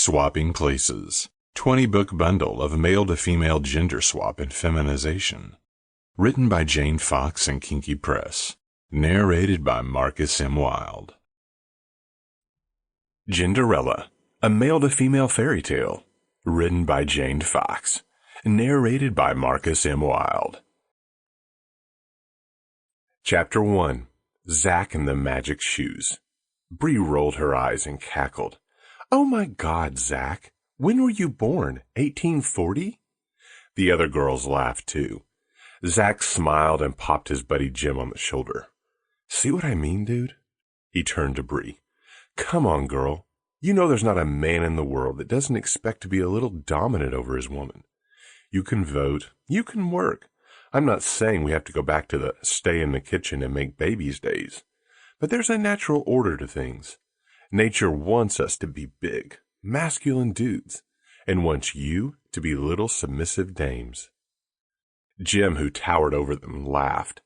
Swapping Places, 20-book bundle of male-to-female gender swap and feminization. Written by Jane Fox and Kinky Press. Narrated by Marcus M. Wilde. Genderella, a male-to-female fairy tale. Written by Jane Fox. Narrated by Marcus M. Wilde. Chapter 1. Zack and the Magic Shoes. Bree rolled her eyes and cackled. "Oh my God, Zack! When were you born? 1840? The other girls laughed too. Zack smiled and popped his buddy Jim on the shoulder. "See what I mean, dude?" He turned to Bree. "Come on, girl. You know there's not a man in the world that doesn't expect to be a little dominant over his woman. You can vote. You can work. I'm not saying we have to go back to the stay in the kitchen and make babies days. But there's a natural order to things. Nature wants us to be big, masculine dudes, and wants you to be little submissive dames." Jim, who towered over them, laughed.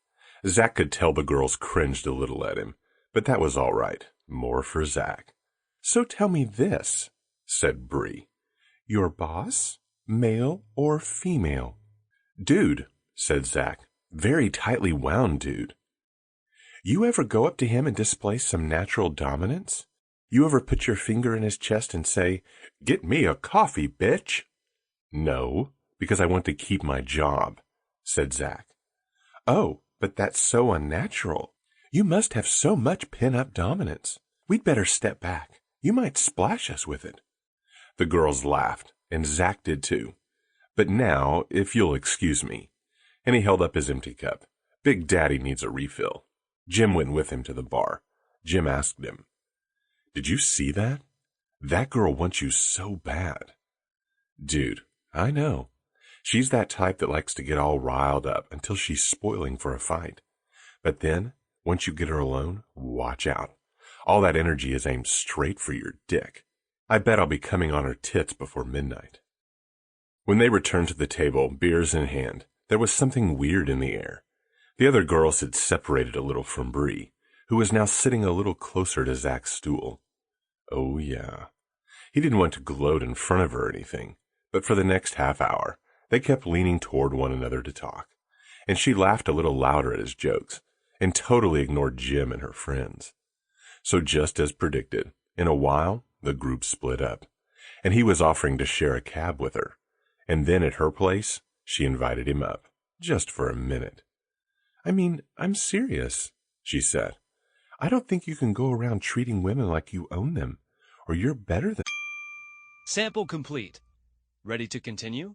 Zack could tell the girls cringed a little at him, but that was all right. More for Zack. "So tell me this," said Bree. "Your boss, male or female?" "Dude," said Zack. "Very tightly wound dude." "You ever go up to him and display some natural dominance? You ever put your finger in his chest and say, 'Get me a coffee, bitch'?" "No, because I want to keep my job," said Zack. "Oh, but that's so unnatural. You must have so much pin-up dominance. We'd better step back. You might splash us with it." The girls laughed, and Zack did too. "But now, if you'll excuse me." And he held up his empty cup. "Big Daddy needs a refill." Jim went with him to the bar. Jim asked him, "Did you see that? That girl wants you so bad." "Dude, I know. She's that type that likes to get all riled up until she's spoiling for a fight. But then, once you get her alone, watch out. All that energy is aimed straight for your dick. I bet I'll be coming on her tits before midnight." When they returned to the table, beers in hand, there was something weird in the air. The other girls had separated a little from Bree, who was now sitting a little closer to Zack's stool. Oh yeah. He didn't want to gloat in front of her or anything, but for the next half hour, they kept leaning toward one another to talk, and she laughed a little louder at his jokes, and totally ignored Jim and her friends. So just as predicted, in a while, the group split up, and he was offering to share a cab with her, and then at her place, she invited him up, just for a minute. "I mean, I'm serious," she said. "I don't think you can go around treating women like you own them, or you're better than—" Sample complete. Ready to continue?